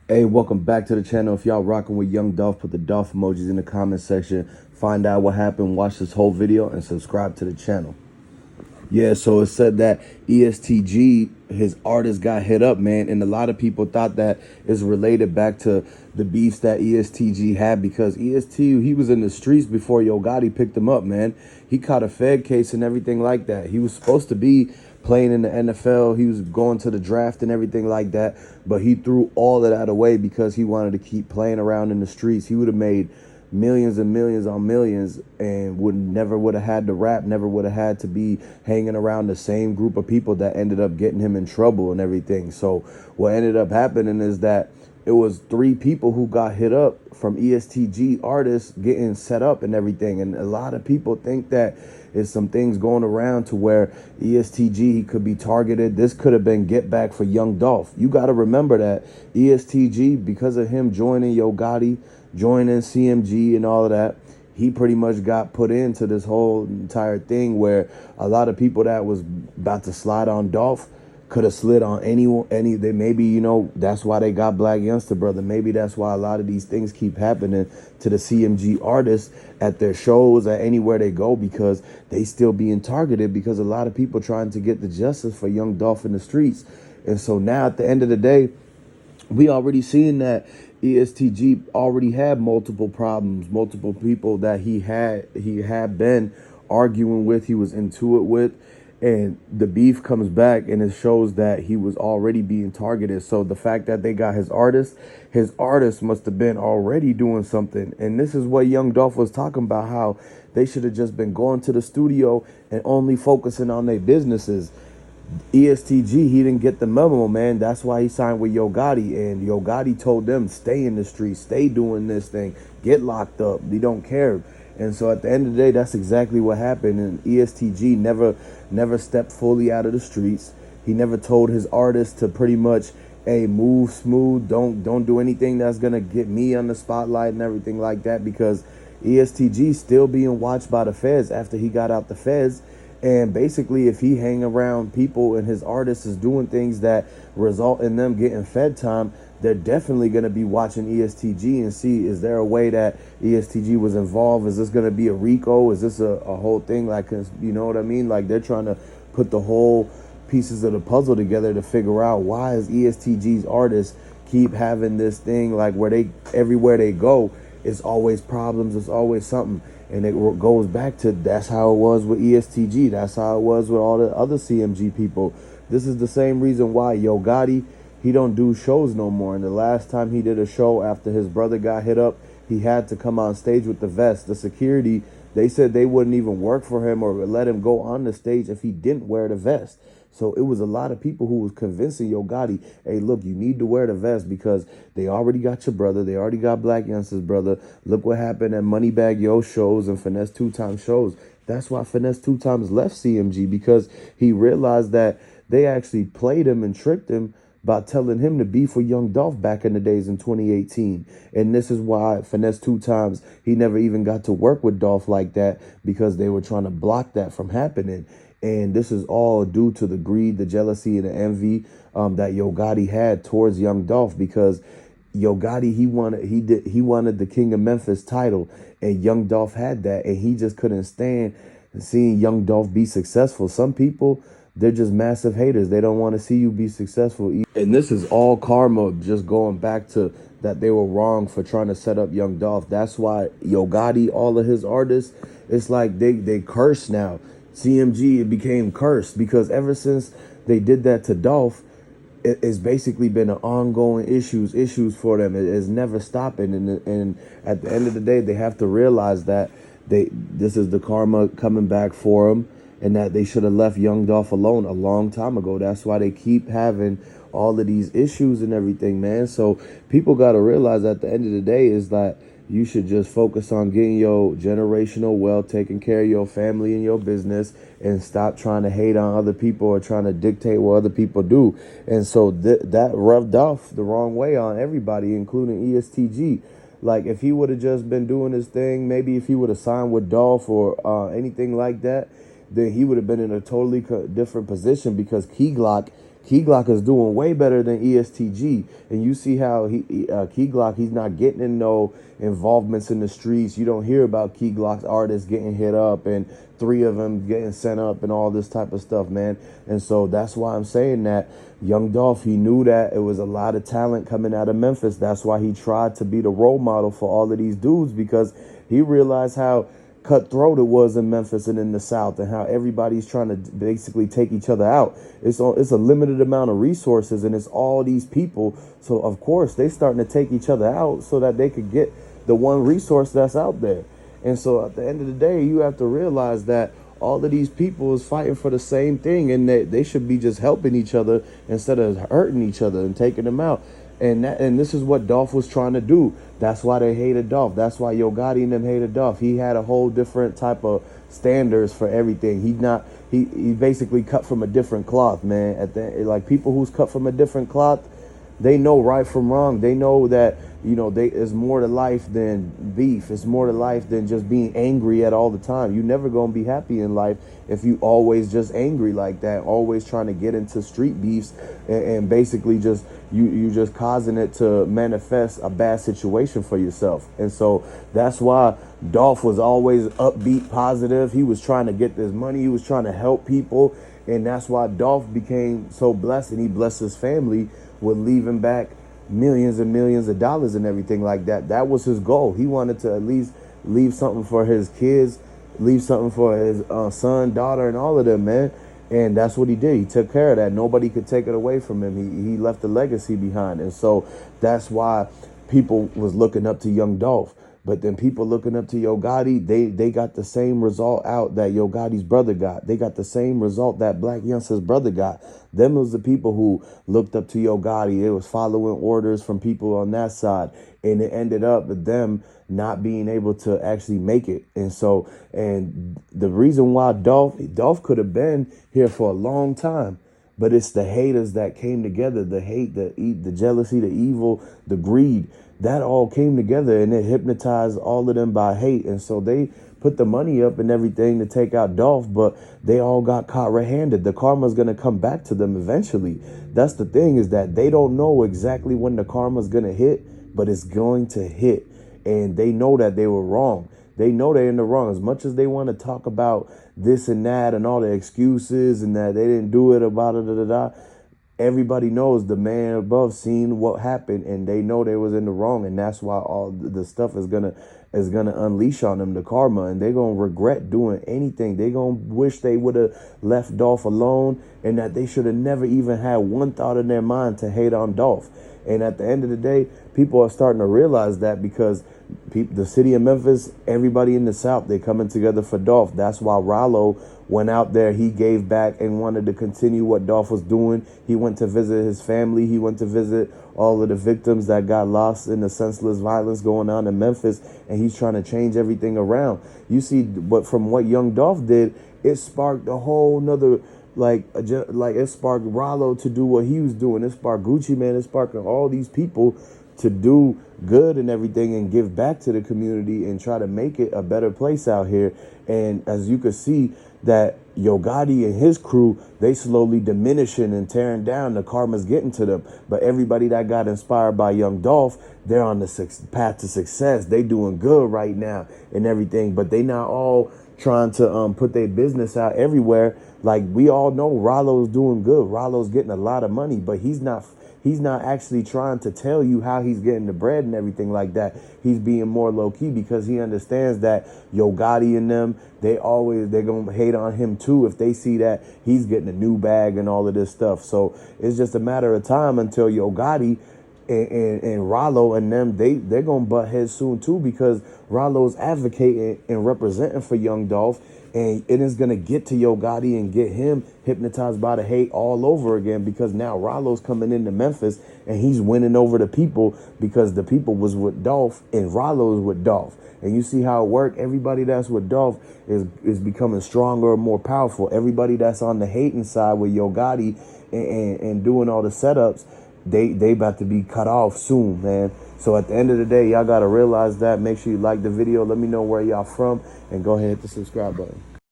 Hey, welcome back to the channel. If y'all rocking with Young Dolph, put the Dolph emojis in the comment section. Find out what happened, watch this whole video, and subscribe to the channel. Yeah, so it said that EST Gee, his artist, got hit up, man, and a lot of people thought that is related back to the beefs that EST Gee had, because EST, he was in the streets before Yogotti picked him up, man. He caught a Fed case and everything like that. He was supposed to be playing in the NFL. He was going to the draft and everything like that, but he threw all of that away because he wanted to keep playing around in the streets. He would have made millions and millions on millions and would have had to rap, never would have had to be hanging around the same group of people that ended up getting him in trouble and everything. So what ended up happening is that it was 3 people who got hit up from EST Gee artists getting set up and everything. And a lot of people think that it's some things going around to where EST Gee, he could be targeted. This could have been get back for Young Dolph. You got to remember that EST Gee, because of him joining Yogotti, joining CMG and all of that, he pretty much got put into this whole entire thing where a lot of people that was about to slide on Dolph could have slid on they maybe, you know, that's why they got Black Youngster Brother. Maybe that's why a lot of these things keep happening to the CMG artists at their shows, at anywhere they go, because they still being targeted, because a lot of people trying to get the justice for Young Dolph in the streets. And so now at the end of the day, we already seen that EST Gee already had multiple problems, multiple people that he had been arguing with, he was into it with, and the beef comes back and it shows that he was already being targeted. So the fact that they got his artist must have been already doing something. And this is what Young Dolph was talking about, how they should have just been going to the studio and only focusing on their businesses. EST Gee, he didn't get the memo, man. That's why he signed with Yogotti, and Yogotti told them, stay in the streets, stay doing this thing, get locked up. They don't care. And so at the end of the day, that's exactly what happened. And EST Gee never stepped fully out of the streets. He never told his artists to pretty much, hey, move smooth, don't do anything that's gonna get me on the spotlight and everything like that, because EST Gee still being watched by the feds after he got out the feds. And basically, if he hang around people and his artist is doing things that result in them getting fed time, they're definitely going to be watching EST Gee and see, is there a way that EST Gee was involved? Is this going to be a RICO? Is this a whole thing? Like, you know what I mean? Like, they're trying to put the whole pieces of the puzzle together to figure out, why is EST Gee's artists keep having this thing, like, where they, everywhere they go, it's always problems, it's always something. And it goes back to, that's how it was with EST Gee. That's how it was with all the other CMG people. This is the same reason why Yogotti, he don't do shows no more. And the last time he did a show after his brother got hit up, he had to come on stage with the vest. The security, they said they wouldn't even work for him or let him go on the stage if he didn't wear the vest. So it was a lot of people who was convincing Yogotti, hey, look, you need to wear the vest because they already got your brother. They already got Black Youngster's brother. Look what happened at Moneybaggyo shows and Finesse 2 Times shows. That's why Finesse 2 Times left CMG, because he realized that they actually played him and tricked him by telling him to be for Young Dolph back in the days in 2018. And this is why Finesse 2 Times, he never even got to work with Dolph like that, because they were trying to block that from happening. And this is all due to the greed, the jealousy, and the envy that Yogotti had towards Young Dolph, because Yogotti, he wanted the King of Memphis title, and Young Dolph had that, and he just couldn't stand seeing Young Dolph be successful. Some people, they're just massive haters. They don't want to see you be successful. And this is all karma, just going back to that they were wrong for trying to set up Young Dolph. That's why Yogotti, all of his artists, it's like they curse now. CMG, it became cursed, because ever since they did that to Dolph, it's basically been an ongoing issues for them. It is never stopping, and at the end of the day, they have to realize that this is the karma coming back for them, and that they should have left Young Dolph alone a long time ago. That's why they keep having all of these issues and everything, man. So people got to realize at the end of the day is that you should just focus on getting your generational wealth, taking care of your family and your business, and stop trying to hate on other people or trying to dictate what other people do. And so that rubbed off the wrong way on everybody, including EST Gee. Like, if he would have just been doing his thing, maybe if he would have signed with Dolph or anything like that, then he would have been in a totally different position, because Key Glock Key Glock is doing way better than ESTG, and you see how Key Glock, he's not getting in no involvements in the streets. You don't hear about Key Glock's artists getting hit up and 3 of them getting sent up and all this type of stuff, man. And so that's why I'm saying that Young Dolph, he knew that it was a lot of talent coming out of Memphis. That's why he tried to be the role model for all of these dudes, because he realized how cutthroat it was in Memphis and in the South, and how everybody's trying to basically take each other out. It's a limited amount of resources, and it's all these people. So of course they starting to take each other out so that they could get the one resource that's out there. And so at the end of the day, you have to realize that all of these people is fighting for the same thing, and they should be just helping each other instead of hurting each other and taking them out. And this is what Dolph was trying to do. That's why they hated Dolph. That's why Yo Gotti and them hated Dolph. He had a whole different type of standards for everything. He basically cut from a different cloth, man. Like people who's cut from a different cloth, they know right from wrong. They know that, it's more to life than beef. It's more to life than just being angry at all the time. You're never going to be happy in life if you always just angry like that, always trying to get into street beefs and basically just you just causing it to manifest a bad situation for yourself. And so that's why Dolph was always upbeat, positive. He was trying to get this money. He was trying to help people. And that's why Dolph became so blessed, and he blessed his family with leaving back millions and millions of dollars and everything like that. That was his goal. He wanted to at least leave something for his kids, leave something for his son, daughter, and all of them, man. And that's what he did. He took care of that. Nobody could take it away from him. He left a legacy behind. And so that's why people was looking up to Young Dolph. But then people looking up to Yo Gotti, they got the same result out that Yo Gotti's brother got. They got the same result that Black Youngster's brother got. Them was the people who looked up to Yo Gotti. It was following orders from people on that side. And it ended up with them not being able to actually make it. And so, and the reason why Dolph could have been here for a long time, but it's the haters that came together, the hate, the jealousy, the evil, the greed, that all came together, and it hypnotized all of them by hate. And so they put the money up and everything to take out Dolph, but they all got caught red-handed. The karma's going to come back to them eventually. That's the thing, is that they don't know exactly when the karma's going to hit, but it's going to hit. And they know that they were wrong. They know they're in the wrong. As much as they want to talk about this and that and all the excuses and that they didn't do it about it, everybody knows the man above seen what happened, and they know they was in the wrong. And that's why all the stuff is gonna unleash on them, the karma, and they're gonna regret doing anything. They're gonna wish they would have left Dolph alone, and that they should have never even had one thought in their mind to hate on Dolph. And at the end of the day, people are starting to realize that, because the city of Memphis, everybody in the South, they coming together for Dolph. That's why Rollo went out there. He gave back and wanted to continue what Dolph was doing. He went to visit his family. He went to visit all of the victims that got lost in the senseless violence going on in Memphis, and he's trying to change everything around. You see, but from what Young Dolph did, it sparked a whole nother, like it sparked Rollo to do what he was doing. It sparked Gucci Man. It sparked all these people to do good and everything and give back to the community and try to make it a better place out here. And as you can see, that Yo Gotti and his crew, they slowly diminishing and tearing down. The karma's getting to them. But everybody that got inspired by Young Dolph, they're on the path to success. They doing good right now and everything. But they not all trying to put their business out everywhere. Like we all know, Rollo's doing good. Rollo's getting a lot of money, but he's not actually trying to tell you how he's getting the bread and everything like that. He's being more low key, because he understands that Yo Gotti and them, they're gonna hate on him too if they see that he's getting a new bag and all of this stuff. So it's just a matter of time until Yo Gotti and Rollo and them, they're gonna butt heads soon too, because Rollo's advocating and representing for Young Dolph. And it is going to get to Yo Gotti and get him hypnotized by the hate all over again, because now Rollo's coming into Memphis and he's winning over the people, because the people was with Dolph and Rollo's with Dolph. And you see how it worked. Everybody that's with Dolph is becoming stronger and more powerful. Everybody that's on the hating side with Yo Gotti and doing all the setups, they about to be cut off soon, man. So at the end of the day, y'all got to realize that. Make sure you like the video. Let me know where y'all from, and go ahead and hit the subscribe button.